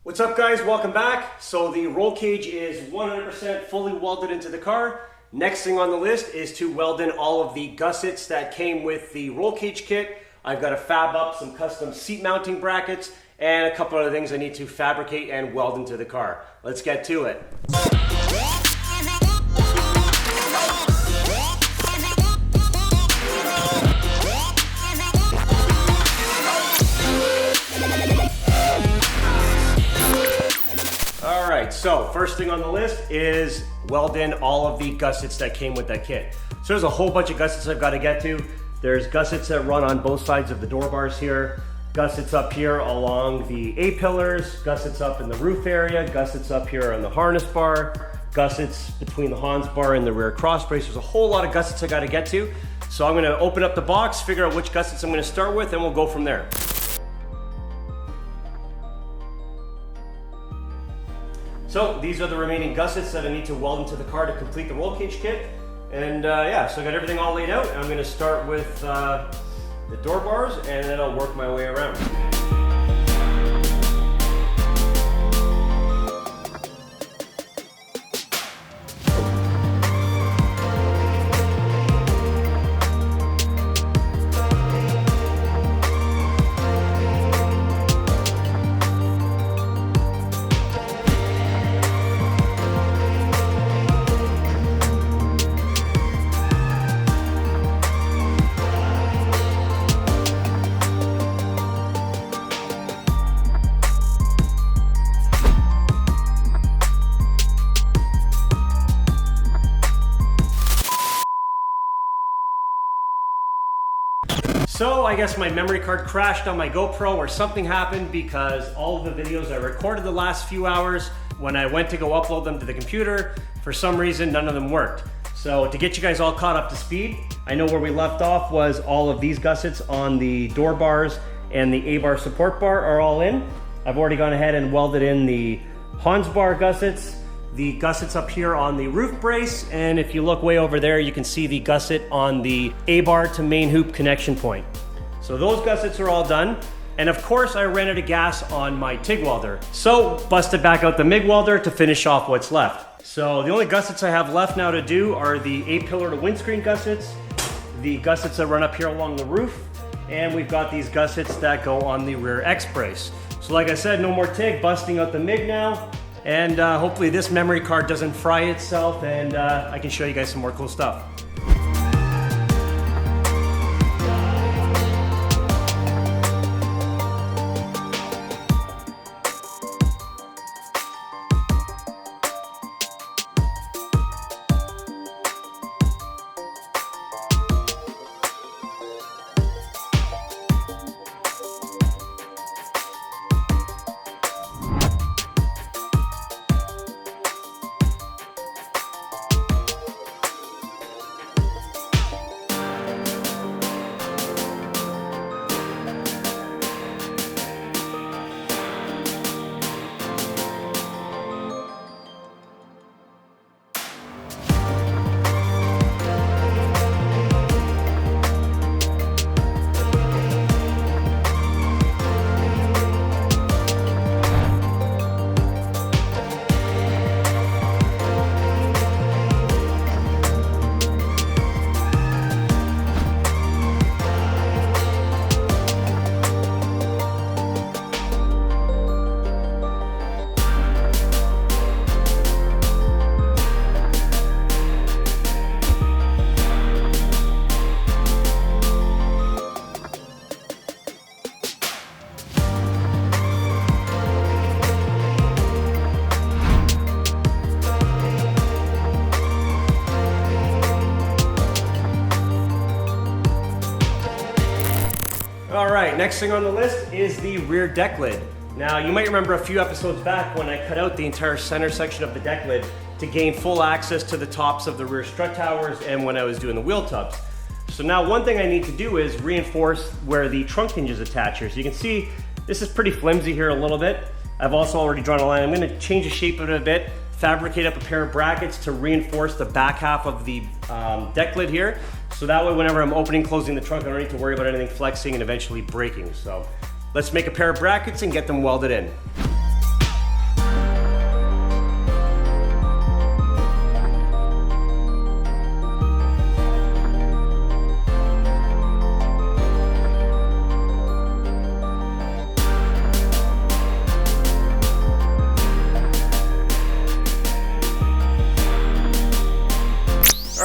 What's up guys, welcome back. So the roll cage is 100% fully welded into the car. Next thing on the list is to weld in all of the gussets that came with the roll cage kit. I've got to fab up some custom seat mounting brackets and a couple other things I need to fabricate and weld into the car. Let's get to it. Alright, so first thing on the list is weld in all of the gussets that came with that kit. So there's a whole bunch of gussets I've got to get to. There's gussets that run on both sides of the door bars here, gussets up here along the A-pillars, gussets up in the roof area, gussets up here on the harness bar, gussets between the Hans bar and the rear cross brace. There's a whole lot of gussets I got to get to. So I'm going to open up the box, figure out which gussets I'm going to start with, and we'll go from there. So these are the remaining gussets that I need to weld into the car to complete the roll cage kit. And yeah, so I got everything all laid out. I'm going to start with the door bars and then I'll work my way around. So I guess my memory card crashed on my GoPro or something happened because all of the videos I recorded the last few hours, when I went to go upload them to the computer, for some reason none of them worked. So to get you guys all caught up to speed, I know where we left off was all of these gussets on the door bars and the A-bar support bar are all in. I've already gone ahead and welded in the Hans bar gussets, the gussets up here on the roof brace, and if you look way over there, you can see the gusset on the A-bar to main hoop connection point. So those gussets are all done. And of course, I ran out of gas on my TIG welder. So busted back out the MIG welder to finish off what's left. So the only gussets I have left now to do are the A-pillar to windscreen gussets, the gussets that run up here along the roof, and we've got these gussets that go on the rear X brace. So like I said, no more TIG, busting out the MIG now. And hopefully this memory card doesn't fry itself and I can show you guys some more cool stuff. All right, next thing on the list is the rear deck lid. Now, you might remember a few episodes back when I cut out the entire center section of the deck lid to gain full access to the tops of the rear strut towers and when I was doing the wheel tubs. So now one thing I need to do is reinforce where the trunk hinges attach here. So you can see this is pretty flimsy here a little bit. I've also already drawn a line. I'm gonna change the shape of it a bit, fabricate up a pair of brackets to reinforce the back half of the deck lid here. So that way whenever I'm opening, closing the trunk, I don't need to worry about anything flexing and eventually breaking. So let's make a pair of brackets and get them welded in.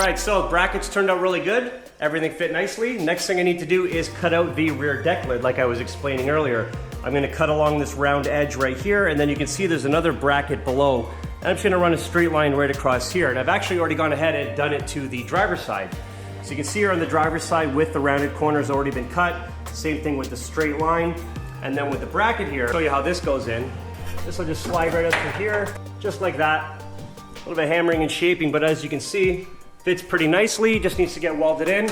right, so brackets turned out really good. Everything fit nicely. Next thing I need to do is cut out the rear deck lid like I was explaining earlier. I'm gonna cut along this round edge right here, and then you can see there's another bracket below. And I'm just gonna run a straight line right across here. And I've actually already gone ahead and done it to the driver's side. So you can see here on the driver's side with the rounded corners already been cut. Same thing with the straight line. And then with the bracket here, I'll show you how this goes in. This will just slide right up through here, just like that. A little bit of hammering and shaping, but as you can see, fits pretty nicely, just needs to get welded in.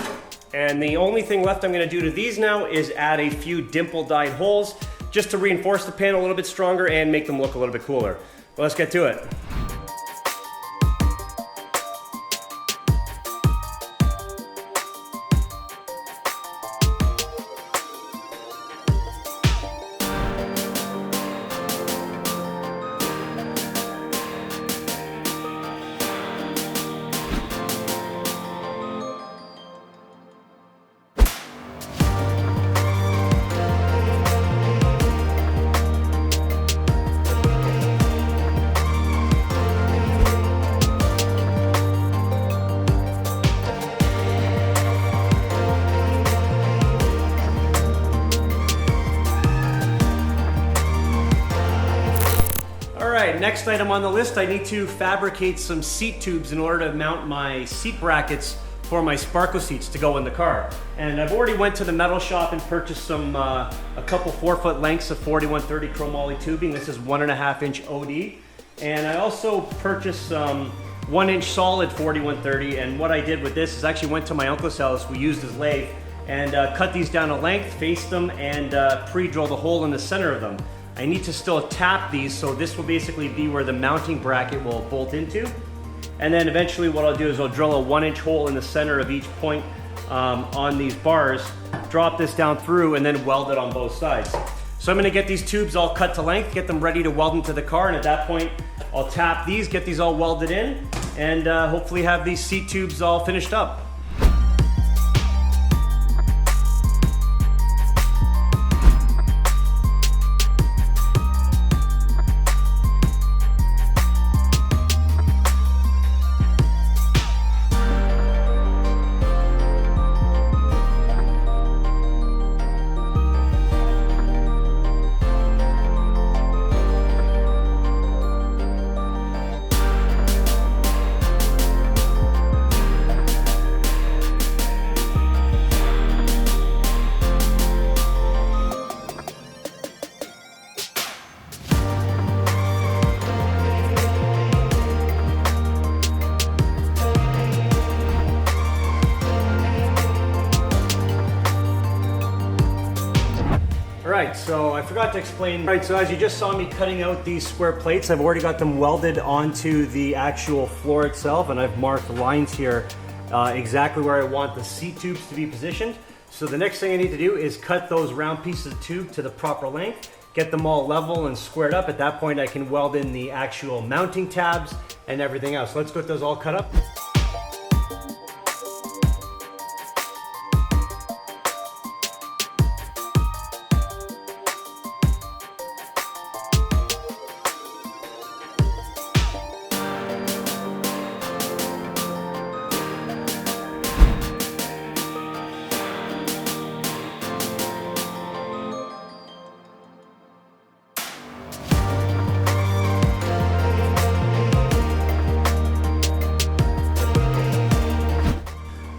And the only thing left I'm gonna do to these now is add a few dimple dyed holes just to reinforce the panel a little bit stronger and make them look a little bit cooler. Well, let's get to it. Next item on the list, I need to fabricate some seat tubes in order to mount my seat brackets for my Sparko seats to go in the car. And I've already went to the metal shop and purchased some a couple 4-foot lengths of 4130 chromoly tubing. This is 1.5 inch OD. And I also purchased some 1 inch solid 4130. And what I did with this is actually went to my uncle's house. We used his lathe and cut these down a length, faced them, and pre-drilled a hole in the center of them. I need to still tap these, so this will basically be where the mounting bracket will bolt into. And then eventually what I'll do is I'll drill a 1 inch hole in the center of each point on these bars, drop this down through, and then weld it on both sides. So I'm gonna get these tubes all cut to length, get them ready to weld into the car, and at that point, I'll tap these, get these all welded in, and hopefully have these seat tubes all finished up. Alright, so I forgot to explain. Alright, so as you just saw me cutting out these square plates, I've already got them welded onto the actual floor itself, and I've marked lines here exactly where I want the seat tubes to be positioned. So the next thing I need to do is cut those round pieces of tube to the proper length, get them all level and squared up. At that point I can weld in the actual mounting tabs and everything else. Let's get those all cut up.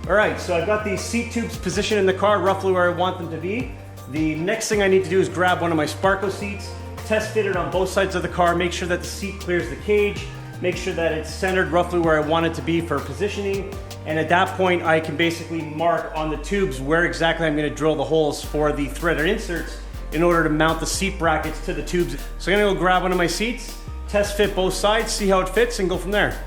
Alright, so I've got these seat tubes positioned in the car roughly where I want them to be. The next thing I need to do is grab one of my Sparko seats, test fit it on both sides of the car, make sure that the seat clears the cage, make sure that it's centered roughly where I want it to be for positioning, and at that point I can basically mark on the tubes where exactly I'm going to drill the holes for the threaded inserts in order to mount the seat brackets to the tubes. So I'm going to go grab one of my seats, test fit both sides, see how it fits, and go from there.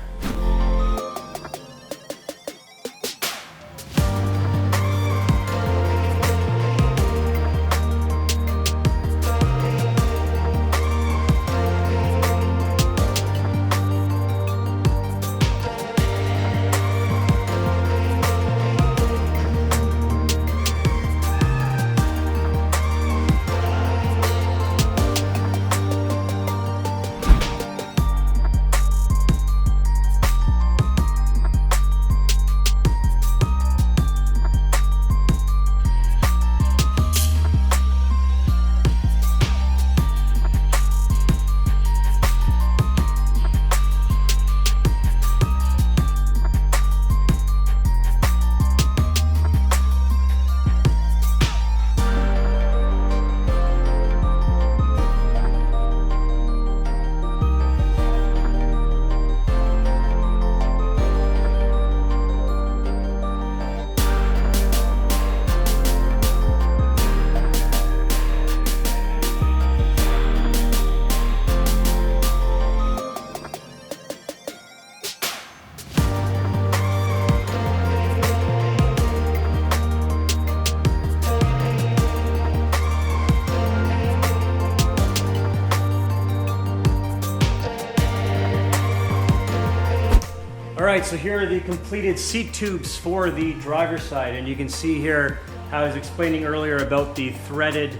right, so here are the completed seat tubes for the driver's side, and you can see here how I was explaining earlier about the threaded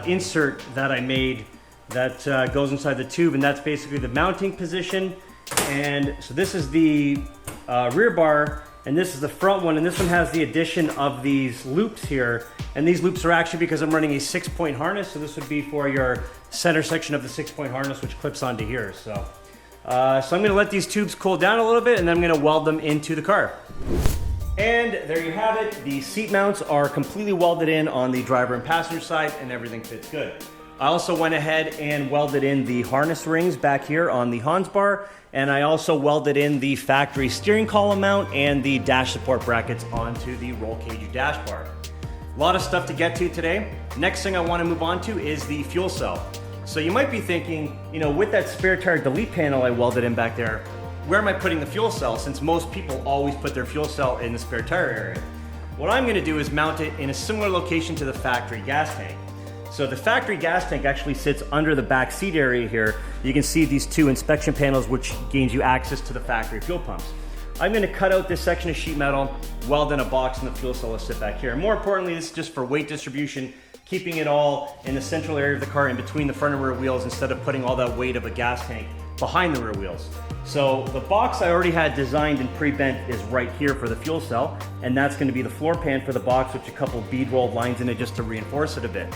insert that I made that goes inside the tube, and that's basically the mounting position. And so this is the rear bar, and this is the front one, and this one has the addition of these loops here, and these loops are actually because I'm running a 6-point harness, so this would be for your center section of the 6-point harness, which clips onto here. So I'm going to let these tubes cool down a little bit, and then I'm going to weld them into the car. And there you have it. The seat mounts are completely welded in on the driver and passenger side, and everything fits good. I also went ahead and welded in the harness rings back here on the Hans bar, and I also welded in the factory steering column mount and the dash support brackets onto the roll cage dash bar. A lot of stuff to get to today. Next thing I want to move on to is the fuel cell. So you might be thinking, you know, with that spare tire delete panel I welded in back there, where am I putting the fuel cell, since most people always put their fuel cell in the spare tire area? What I'm going to do is mount it in a similar location to the factory gas tank. So the factory gas tank actually sits under the back seat area here. You can see these two inspection panels, which gains you access to the factory fuel pumps. I'm going to cut out this section of sheet metal, weld in a box, and the fuel cell will sit back here. And more importantly, this is just for weight distribution, keeping it all in the central area of the car in between the front and rear wheels instead of putting all that weight of a gas tank behind the rear wheels. So the box I already had designed and pre-bent is right here for the fuel cell, and that's going to be the floor pan for the box with a couple bead rolled lines in it just to reinforce it a bit.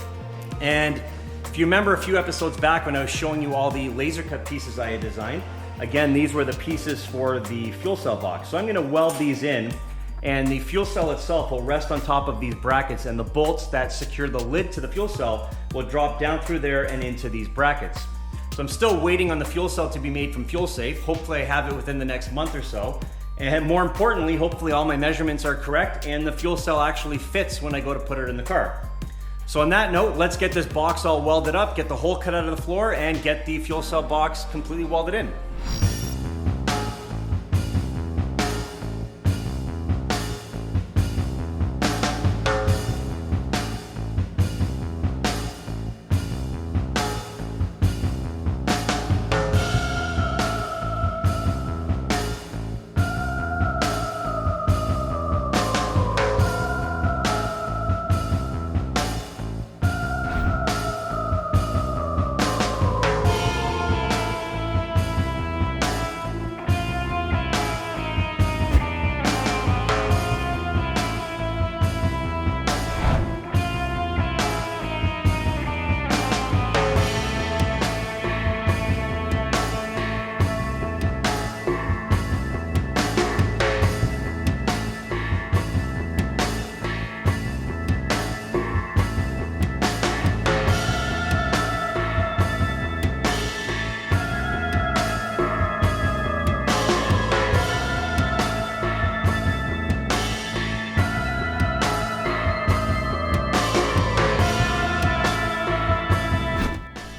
And if you remember a few episodes back when I was showing you all the laser cut pieces I had designed, again, these were the pieces for the fuel cell box. So I'm going to weld these in, and the fuel cell itself will rest on top of these brackets, and the bolts that secure the lid to the fuel cell will drop down through there and into these brackets. So I'm still waiting on the fuel cell to be made from Fuel Safe. Hopefully I have it within the next month or so. And more importantly, hopefully all my measurements are correct and the fuel cell actually fits when I go to put it in the car. So on that note, let's get this box all welded up, get the hole cut out of the floor, and get the fuel cell box completely welded in.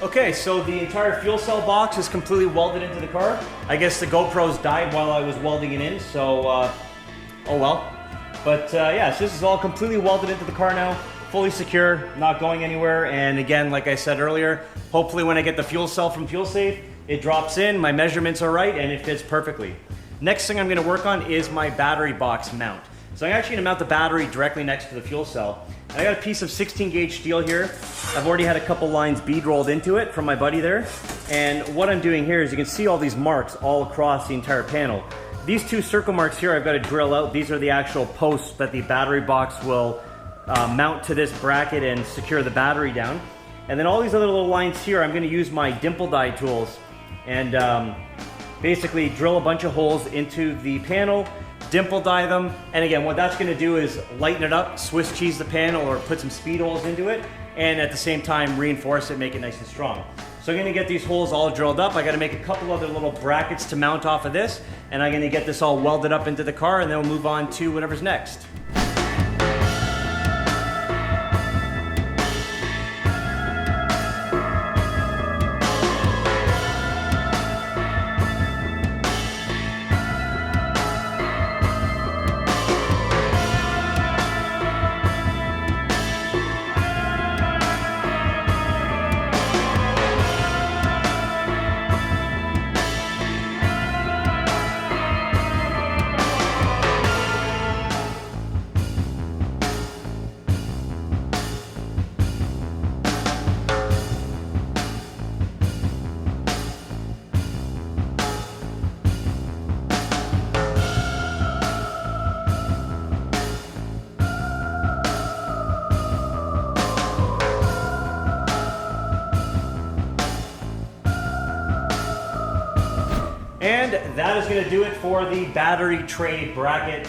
Okay, so the entire fuel cell box is completely welded into the car. I guess the GoPros died while I was welding it in, so oh well. But yeah, so this is all completely welded into the car now, fully secure, not going anywhere. And again, like I said earlier, hopefully when I get the fuel cell from Fuel Safe, it drops in, my measurements are right, and it fits perfectly. Next thing I'm gonna work on is my battery box mount. So I'm actually gonna mount the battery directly next to the fuel cell. And I got a piece of 16 gauge steel here. I've already had a couple lines bead rolled into it from my buddy there. And what I'm doing here is you can see all these marks all across the entire panel. These two circle marks here I've got to drill out. These are the actual posts that the battery box will mount to this bracket and secure the battery down. And then all these other little lines here, I'm gonna use my dimple die tools and basically drill a bunch of holes into the panel, dimple die them, and again, what that's gonna do is lighten it up, Swiss cheese the panel, or put some speed holes into it, and at the same time reinforce it, make it nice and strong. So I'm gonna get these holes all drilled up. I gotta make a couple other little brackets to mount off of this, and I'm gonna get this all welded up into the car, and then we'll move on to whatever's next. And that is gonna do it for the battery tray bracket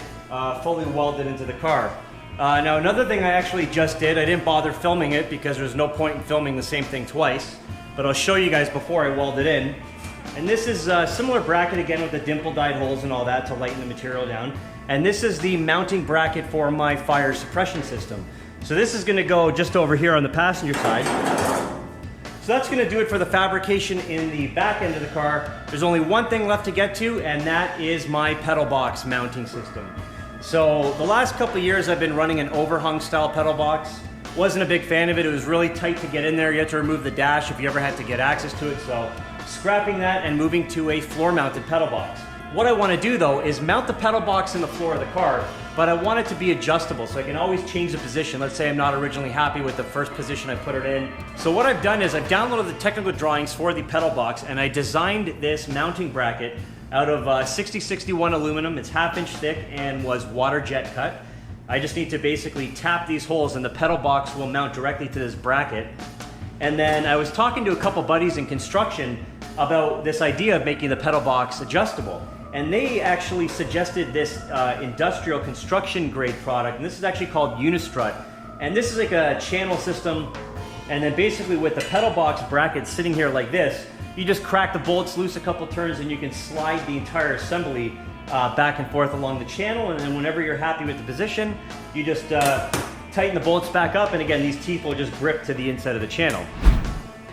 fully welded into the car. Now another thing I actually just did, I didn't bother filming it because there's no point in filming the same thing twice, but I'll show you guys before I weld it in. And this is a similar bracket again with the dimple dyed holes and all that to lighten the material down. And this is the mounting bracket for my fire suppression system. So this is gonna go just over here on the passenger side. So that's gonna do it for the fabrication in the back end of the car. There's only one thing left to get to, and that is my pedal box mounting system. So the last couple of years I've been running an overhung style pedal box. Wasn't a big fan of it. It was really tight to get in there. You had to remove the dash if you ever had to get access to it. So scrapping that and moving to a floor mounted pedal box. What I want to do though is mount the pedal box in the floor of the car, but I want it to be adjustable so I can always change the position. Let's say I'm not originally happy with the first position I put it in. So what I've done is I've downloaded the technical drawings for the pedal box and I designed this mounting bracket out of 6061 aluminum. It's 1/2 inch thick and was water jet cut. I just need to basically tap these holes and the pedal box will mount directly to this bracket. And then I was talking to a couple buddies in construction about this idea of making the pedal box adjustable. And they actually suggested this industrial construction grade product, and this is actually called Unistrut. And this is like a channel system, and then basically with the pedal box bracket sitting here like this, you just crack the bolts loose a couple turns and you can slide the entire assembly back and forth along the channel, and then whenever you're happy with the position, you just tighten the bolts back up, and again, these teeth will just grip to the inside of the channel.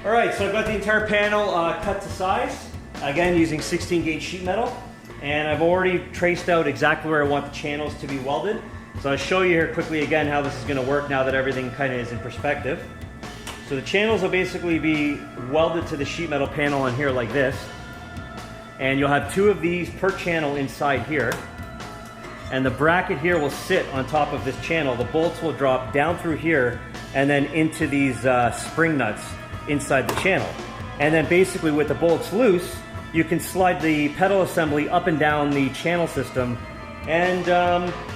All right, so I've got the entire panel cut to size, again using 16 gauge sheet metal, and I've already traced out exactly where I want the channels to be welded. So I'll show you here quickly again how this is gonna work now that everything kind of is in perspective. So the channels will basically be welded to the sheet metal panel on here like this. And you'll have 2 of these per channel inside here. And the bracket here will sit on top of this channel. The bolts will drop down through here and then into these spring nuts inside the channel. And then basically with the bolts loose, you can slide the pedal assembly up and down the channel system. And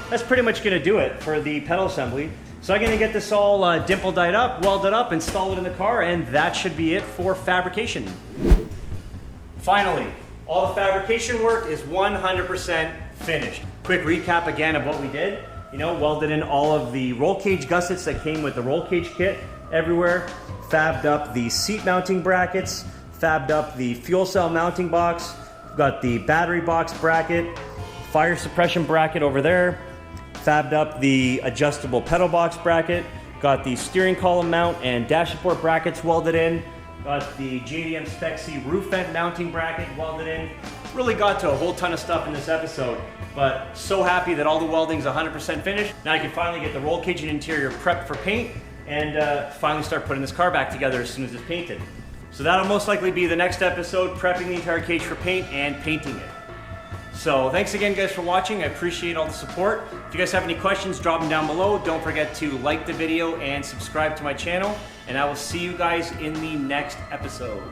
that's pretty much gonna do it for the pedal assembly. So I'm gonna get this all dimple dyed up, welded up, install it in the car, and that should be it for fabrication. Finally, all the fabrication work is 100% finished. Quick recap again of what we did. You know, welded in all of the roll cage gussets that came with the roll cage kit everywhere, fabbed up the seat mounting brackets, fabbed up the fuel cell mounting box, got the battery box bracket, fire suppression bracket over there, fabbed up the adjustable pedal box bracket, got the steering column mount and dash support brackets welded in, got the JDM Spec C roof vent mounting bracket welded in. Really got to a whole ton of stuff in this episode, but so happy that all the welding's 100% finished. Now I can finally get the roll cage and interior prepped for paint and finally start putting this car back together as soon as it's painted. So that'll most likely be the next episode, prepping the entire cage for paint and painting it. So thanks again guys for watching. I appreciate all the support. If you guys have any questions, drop them down below. Don't forget to like the video and subscribe to my channel. And I will see you guys in the next episode.